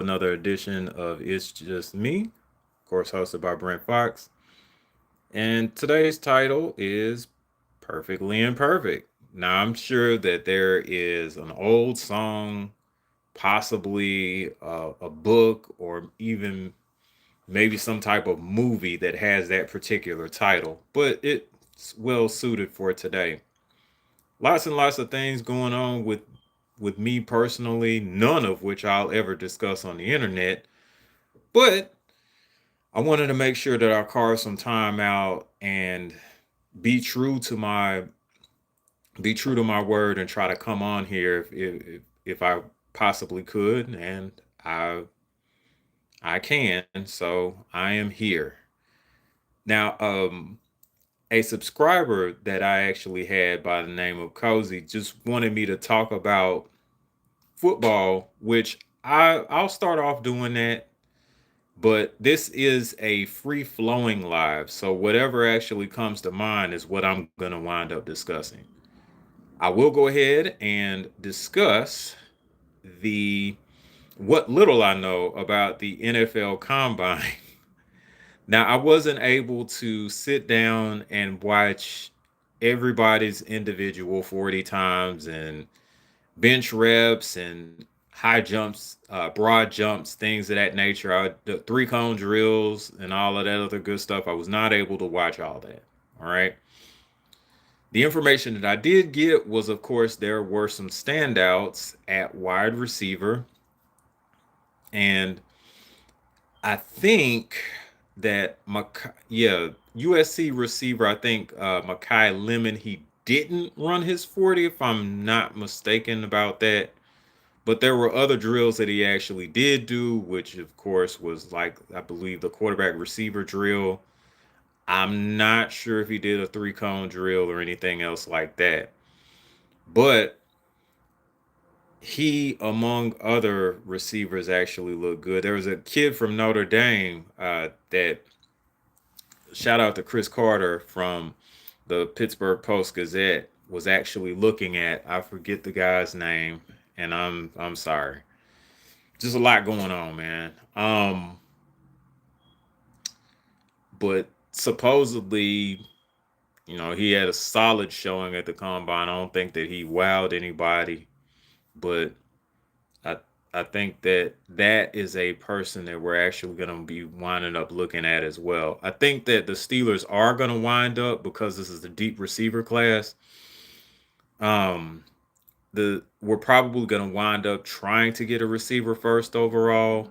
another edition of It's Just Me, of course, hosted by Brent Fox. And today's title is Perfectly Imperfect. Now, I'm sure that there is an old song, possibly a book, or even maybe some type of movie that has that particular title, but it's well suited for today. Lots and lots of things going on with me personally, none of which I'll ever discuss on the internet. But I wanted to make sure that I carve some time out and be true to my be true to my word and try to come on here if I possibly could, and I I can. So I am here now. A subscriber that I actually had by the name of Cozy just wanted me to talk about football, which I'll start off doing that. But this is a free flowing live. So whatever actually comes to mind is what I'm going to wind up discussing. I will go ahead and discuss the what little I know about the NFL Combine. Now, I wasn't able to sit down and watch everybody's individual 40 times and bench reps and high jumps, broad jumps, things of that nature. The three cone drills and all of that other good stuff. I was not able to watch all that. All right. The information that I did get was, of course, there were some standouts at wide receiver. And I think that, USC receiver, I think Makai Lemon, he didn't run his 40, if I'm not mistaken about that. But there were other drills that he actually did do, which of course was like, I believe, the quarterback receiver drill. I'm not sure if he did a three cone drill or anything else like that. But he, among other receivers, actually looked good. There was a kid from Notre Dame that, shout out to Chris Carter from the Pittsburgh Post Gazette, was actually looking at. I forget the guy's name, and I'm sorry. Just a lot going on, man. But supposedly, he had a solid showing at the combine. I don't think that he wowed anybody, but I I think that that is a person that we're actually going to be winding up looking at as well. I think that the Steelers are going to wind up, because this is the deep receiver class. Um, the We're probably going to wind up trying to get a receiver first overall.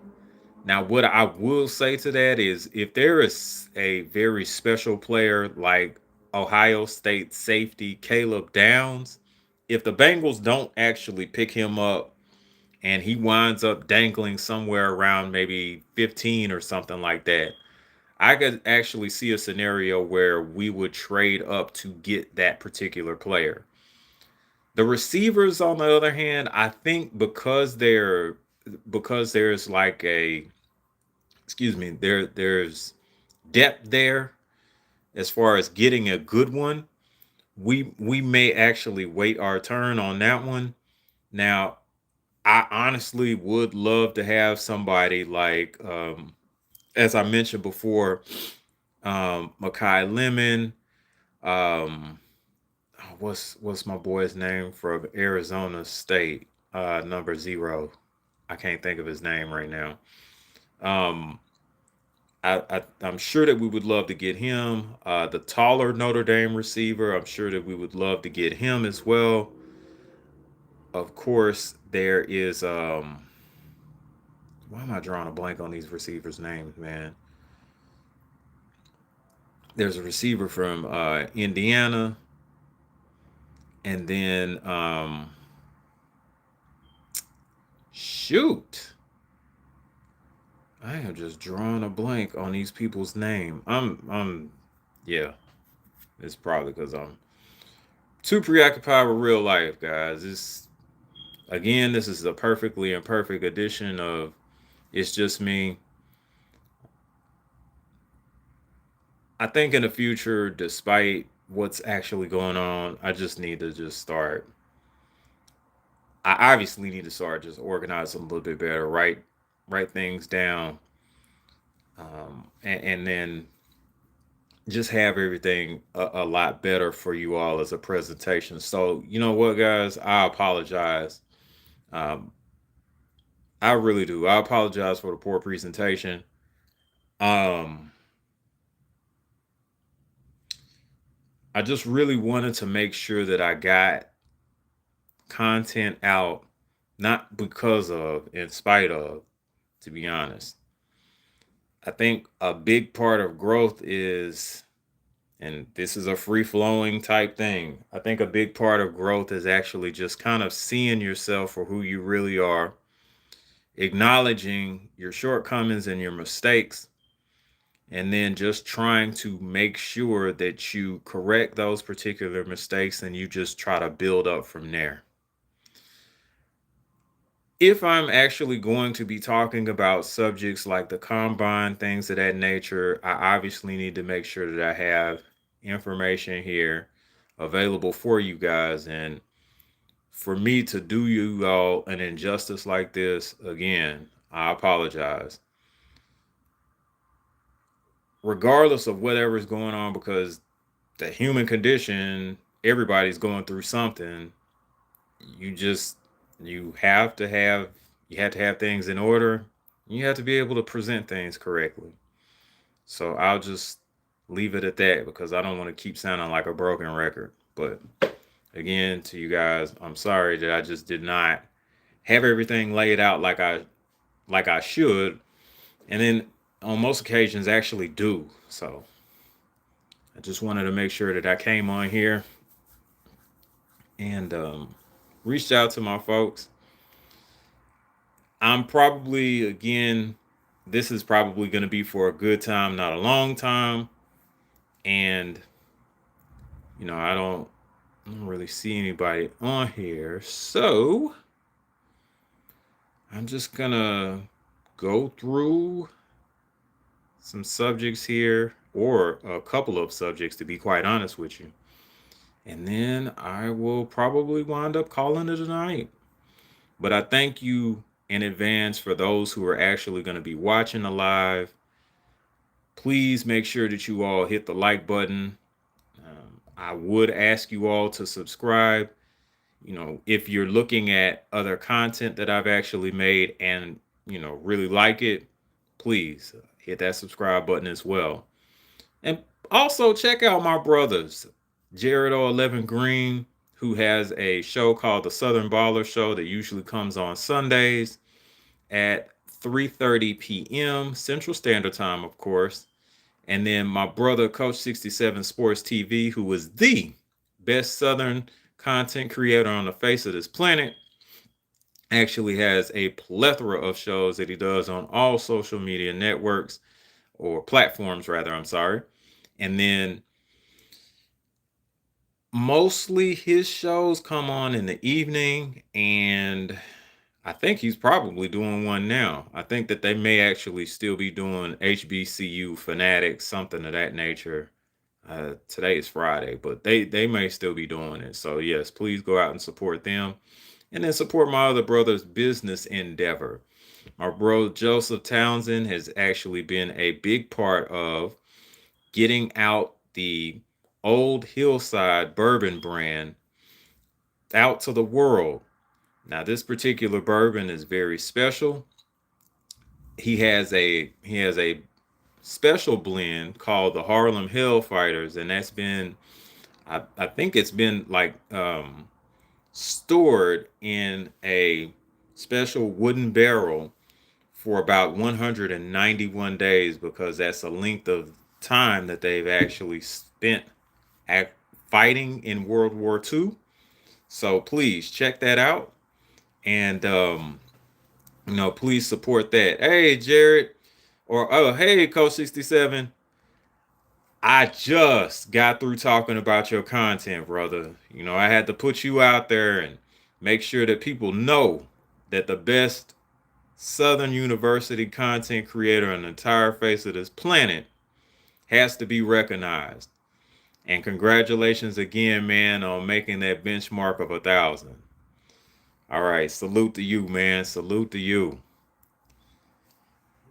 Now, what I will say to that is, if there is a very special player like Ohio State safety Caleb Downs, if the Bengals don't actually pick him up and he winds up dangling somewhere around maybe 15 or something like that, I could actually see a scenario where we would trade up to get that particular player. The receivers, on the other hand, I think because there's like a there's depth there as far as getting a good one. We may actually wait our turn on that one. Now, I honestly would love to have somebody like, as I mentioned before, Makai Lemon. What's my boy's name from Arizona State? Number zero. I can't think of his name right now. Um, I'm sure that we would love to get him. The taller Notre Dame receiver, I'm sure that we would love to get him as well. Of course, there is why am I drawing a blank on these receivers' names, man? There's a receiver from Indiana, and then shoot, I am just drawing a blank on these people's name. Yeah, it's probably because I'm too preoccupied with real life, guys. This is a perfectly imperfect edition of It's Just Me. I think in the future, despite what's actually going on, I just need to just start. I obviously need to start just organizing a little bit better, write things down, and then just have everything a lot better for you all as a presentation. So, you know what, guys? I apologize. Um, I really do. I apologize for the poor presentation. Um, I just really wanted to make sure that I got content out, not because of, in spite of, to be honest. I think a big part of growth is, and this is a free flowing type thing, I think a big part of growth is actually just kind of seeing yourself for who you really are, acknowledging your shortcomings and your mistakes, and then just trying to make sure that you correct those particular mistakes and you just try to build up from there. If I'm actually going to be talking about subjects like the combine, things of that nature, I obviously need to make sure that I have information here available for you guys. And for me to do you all an injustice like this, again, I apologize. Regardless of whatever's going on, because the human condition, everybody's going through something. You just you have to have things in order. You have to be able to present things correctly. So I'll just leave it at that because I don't want to keep sounding like a broken record. But again, to you guys, I'm sorry that I just did not have everything laid out like I should, and then on most occasions actually do. So I just wanted to make sure that I came on here and reached out to my folks. I'm probably, again, this is probably going to be for a good time, not a long time. And, I don't really see anybody on here. So I'm just going to go through some subjects here, or a couple of subjects, to be quite honest with you. And then I will probably wind up calling it a night. But I thank you in advance for those who are actually going to be watching the live. Please make sure that you all hit the like button. I would ask you all to subscribe. If you're looking at other content that I've actually made and, really like it, please hit that subscribe button as well. And also check out my brothers, Jared O11 Green, who has a show called The Southern Baller Show that usually comes on Sundays at 3:30 p.m. Central Standard Time, of course. And then my brother, Coach 67 Sports TV, who is the best Southern content creator on the face of this planet, actually has a plethora of shows that he does on all social media networks, or platforms, rather. I'm sorry. And then mostly his shows come on in the evening, and I think he's probably doing one now. I think that they may actually still be doing HBCU Fanatics, something of that nature. Today is Friday, but they may still be doing it. So yes, please go out and support them, and then support my other brother's business endeavor. My bro Joseph Townsend has actually been a big part of getting out the Old Hillside bourbon brand out to the world. Now, this particular bourbon is very special. He has a special blend called the Harlem Hellfighters, and that's been, I think it's been like stored in a special wooden barrel for about 191 days, because that's the length of time that they've actually spent fighting in World War II. So please check that out, and please support that. Hey, Jared, or oh, hey, Coach 67. I just got through talking about your content, brother. I had to put you out there and make sure that people know that the best Southern University content creator on the entire face of this planet has to be recognized. And congratulations again, man, on making that benchmark of 1,000. All right, salute to you, man. Salute to you.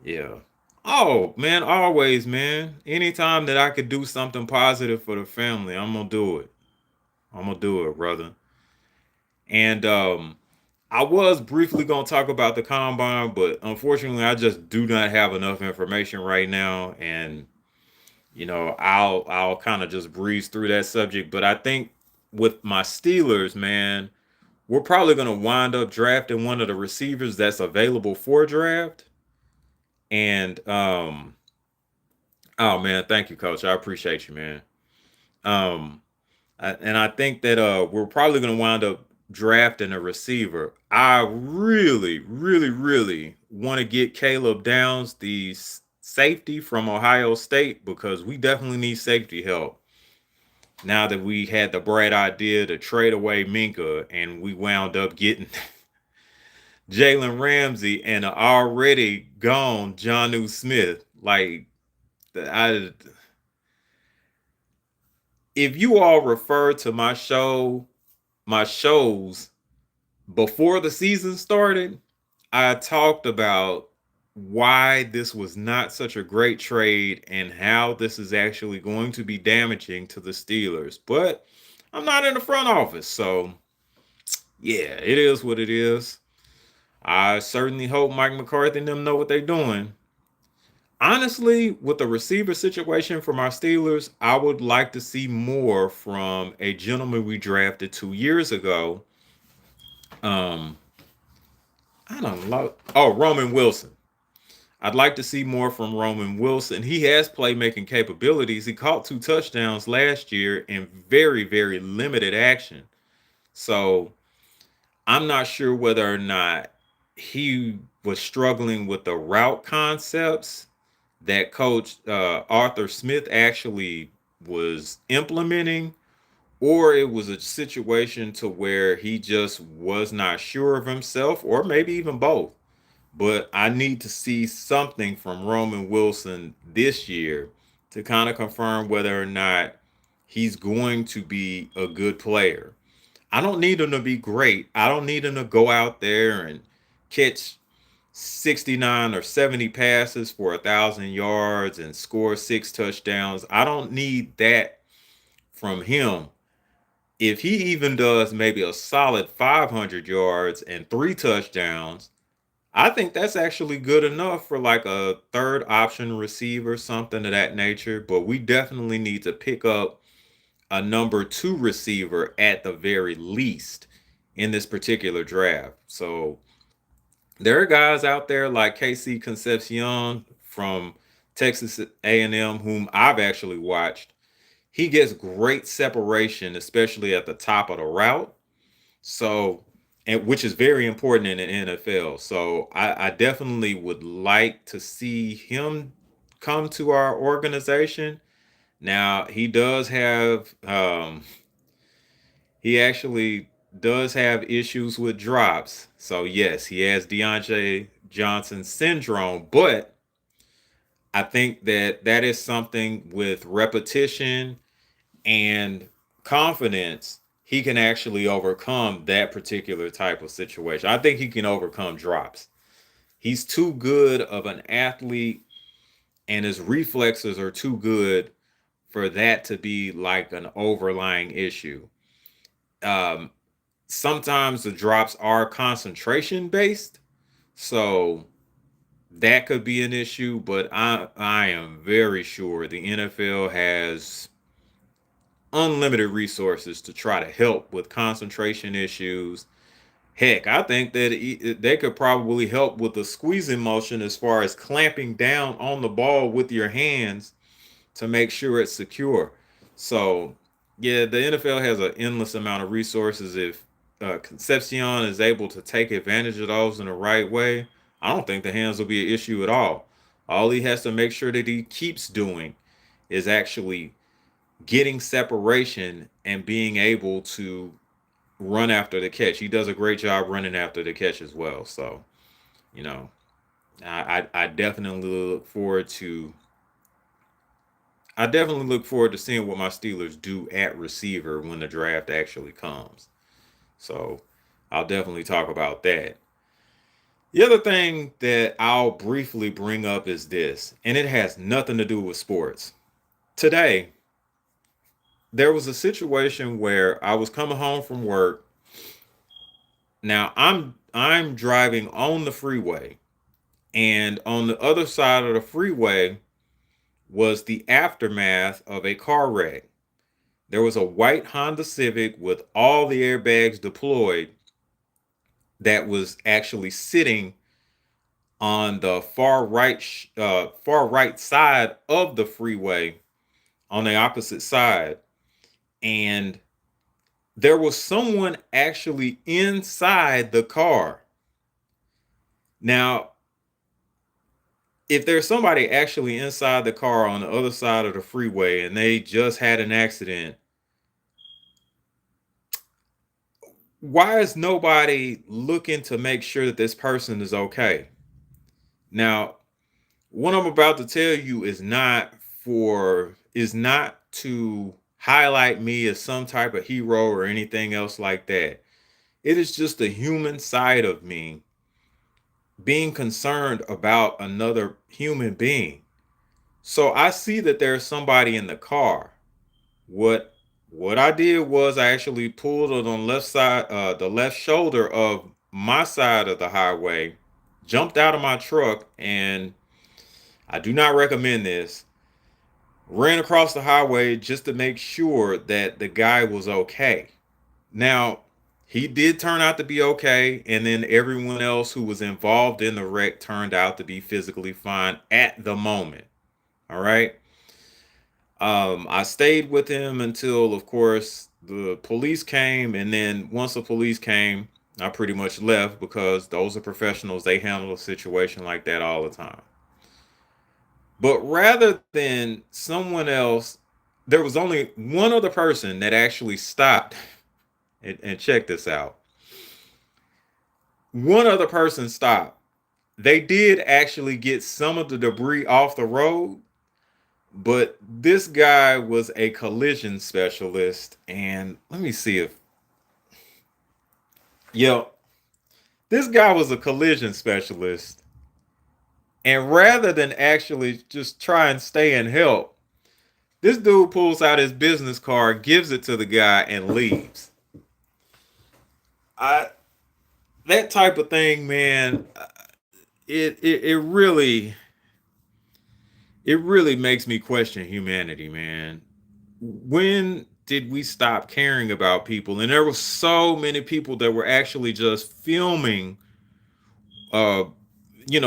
Yeah. Oh man, always, man. Anytime that I could do something positive for the family, I'm gonna do it. I'm gonna do it, brother. And I was briefly gonna talk about the combine, but unfortunately, I just do not have enough information right now, and I'll kind of just breeze through that subject. But I think with my Steelers, man, we're probably gonna wind up drafting one of the receivers that's available for draft. And oh man, thank you, Coach. I appreciate you, man. Um, and I think that we're probably going to wind up drafting a receiver. I really, really, really want to get Caleb Downs, the safety from Ohio State, because we definitely need safety help. Now that we had the bright idea to trade away Minka, and we wound up getting Jalen Ramsey and an already gone Jonnu Smith, like I if you all refer to my shows before the season started, I talked about why this was not such a great trade and how this is actually going to be damaging to the Steelers. But I'm not in the front office, so yeah, it is what it is. I certainly hope Mike McCarthy and them know what they're doing. Honestly, with the receiver situation for my Steelers, I would like to see more from a gentleman we drafted 2 years ago. Um, I don't know. Oh, Roman Wilson. I'd like to see more from Roman Wilson. He has playmaking capabilities. He caught 2 touchdowns last year in very, very limited action. So I'm not sure whether or not he was struggling with the route concepts that Coach Arthur Smith actually was implementing, or it was a situation to where he just was not sure of himself, or maybe even both. But I need to see something from Roman Wilson this year to kind of confirm whether or not he's going to be a good player. I don't need him to be great. I don't need him to go out there and catch 69 or 70 passes for 1,000 yards and score 6 touchdowns. I don't need that from him. If he even does maybe a solid 500 yards and 3 touchdowns, I think that's actually good enough for like a third option receiver, something of that nature. But we definitely need to pick up a number two receiver at the very least in this particular draft. So there are guys out there like KC Concepcion from Texas A&M, whom I've actually watched. He gets great separation, especially at the top of the route. So, and which is very important in the NFL. So, I definitely would like to see him come to our organization. Now, he actually does have issues with drops. So, yes, he has Deontay Johnson syndrome, but I think that that is something with repetition and confidence, he can actually overcome that particular type of situation. I think he can overcome drops. He's too good of an athlete, and his reflexes are too good for that to be like an overlying issue. Um, Sometimes the drops are concentration based, so that could be an issue. But I am very sure the NFL has unlimited resources to try to help with concentration issues. Heck, I think that they could probably help with the squeezing motion as far as clamping down on the ball with your hands to make sure it's secure. So, yeah, the NFL has an endless amount of resources. If Concepcion is able to take advantage of those in the right way, I don't think the hands will be an issue at all. All he has to make sure that he keeps doing is actually getting separation and being able to run after the catch. He does a great job running after the catch as well. So, you know, I definitely look forward to seeing what my Steelers do at receiver when the draft actually comes. So I'll definitely talk about that. The other thing that I'll briefly bring up is this, and it has nothing to do with sports. Today, there was a situation where I was coming home from work. Now I'm driving on the freeway, and on the other side of the freeway was the aftermath of a car wreck. There was a white Honda Civic with all the airbags deployed that was actually sitting on the far right side of the freeway on the opposite side, and there was someone actually inside the car. Now, if there's somebody actually inside the car on the other side of the freeway and they just had an accident, why is nobody looking to make sure that this person is okay? Now, what I'm about to tell you is not to highlight me as some type of hero or anything else like that. It is just the human side of me being concerned about another human being. So I see that there's somebody in the car. What what I did was I actually pulled it on the left shoulder of my side of the highway, jumped out of my truck, and I do not recommend this. Ran across the highway just to make sure that the guy was okay. Now, he did turn out to be okay, and then everyone else who was involved in the wreck turned out to be physically fine at the moment. All right. I stayed with him until, of course, the police came, and then once the police came, I pretty much left because those are professionals. They handle a situation like that all the time. But rather than someone else, there was only one other person that actually stopped and check this out. One other person stopped. They did actually get some of the debris off the road, but this guy was a collision specialist. And let me see if, yeah, this guy was a collision specialist. And rather than actually just try and stay and help, this dude pulls out his business card, gives it to the guy, and leaves. I That type of thing, man. It really makes me question humanity, man. When did we stop caring about people? And there were so many people that were actually just uh,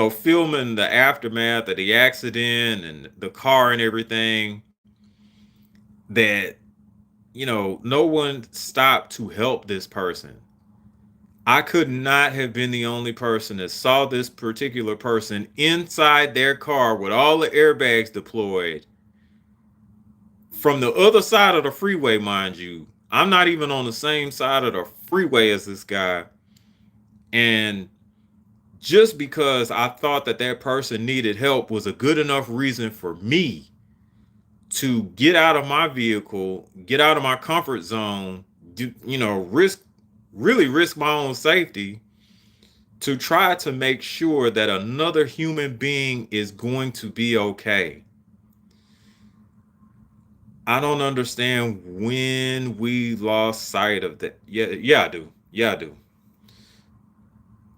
filming the aftermath of the accident and the car and everything. That no one stopped to help this person. I could not have been the only person that saw this particular person inside their car with all the airbags deployed from the other side of the freeway, mind you. I'm not even on the same side of the freeway as this guy. And just because I thought that that person needed help was a good enough reason for me to get out of my vehicle, get out of my comfort zone, really risk my own safety to try to make sure that another human being is going to be okay. I don't understand when we lost sight of that. Yeah, yeah, I do. Yeah, I do.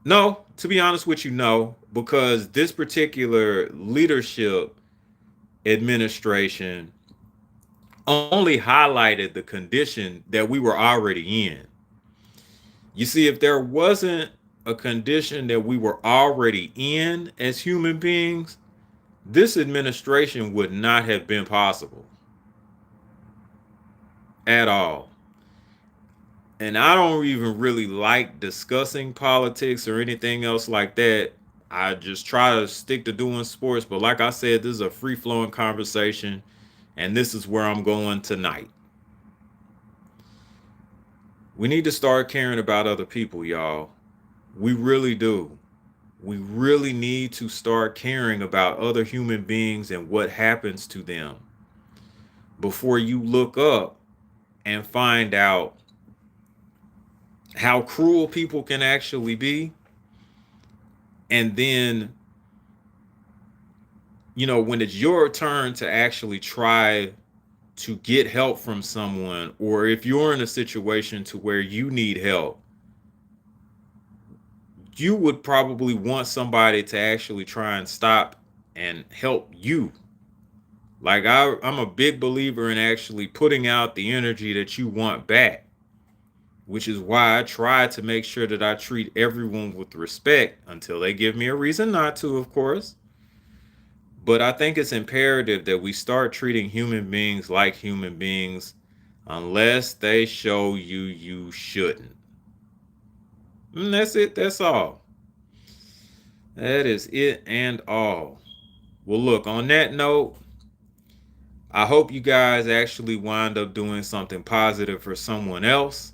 No, to be honest with you, no, because this particular leadership administration only highlighted the condition that we were already in. You see, if there wasn't a condition that we were already in as human beings, this administration would not have been possible at all. And I don't even really like discussing politics or anything else like that. I just try to stick to doing sports. But like I said, this is a free flowing conversation, and this is where I'm going tonight. We need to start caring about other people, y'all. We really do. We really need to start caring about other human beings and what happens to them before you look up and find out how cruel people can actually be. And then, when it's your turn to actually try to get help from someone, or if you're in a situation to where you need help, you would probably want somebody to actually try and stop and help you. Like I'm a big believer in actually putting out the energy that you want back, which is why I try to make sure that I treat everyone with respect until they give me a reason not to, of course. But I think it's imperative that we start treating human beings like human beings unless they show you shouldn't. And that's it. That's all. That is it and all. Well, look, on that note, I hope you guys actually wind up doing something positive for someone else.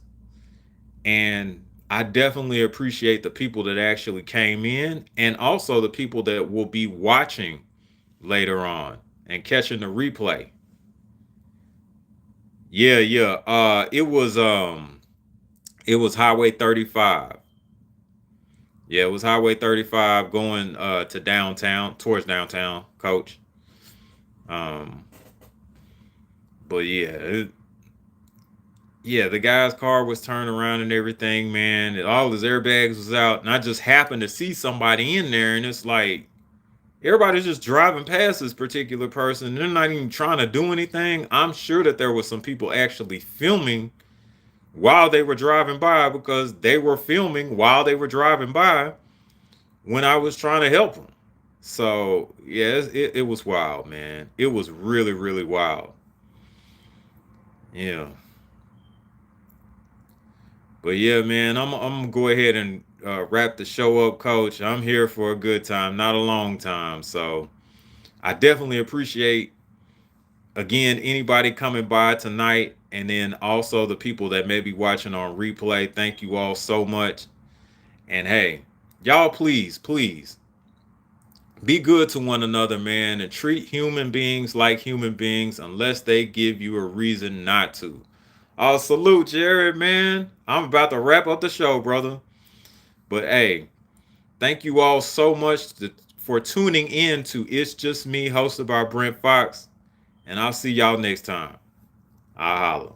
And I definitely appreciate the people that actually came in and also the people that will be watching later on and catching the replay. Yeah, yeah. It was Highway 35. Yeah, it was Highway 35 going to downtown, towards downtown, coach. Um but yeah, the guy's car was turned around and everything, man. And all his airbags was out, and I just happened to see somebody in there, and it's like everybody's just driving past this particular person. They're not even trying to do anything. I'm sure that there was some people actually filming while they were driving by because they were filming while they were driving by when I was trying to help them. So yeah, it was wild, man. It was really, really wild. Yeah. But yeah, man, I'm gonna go ahead and wrap the show up, Coach. I'm here for a good time, not a long time. So I definitely appreciate again anybody coming by tonight, and then also the people that may be watching on replay. Thank you all so much. And hey, y'all, please be good to one another, man, and treat human beings like human beings unless they give you a reason not to. I'll salute Jared, man. I'm about to wrap up the show, brother. But hey, thank you all so much for tuning in to It's Just Me, hosted by Brent Fox. And I'll see y'all next time. I holla.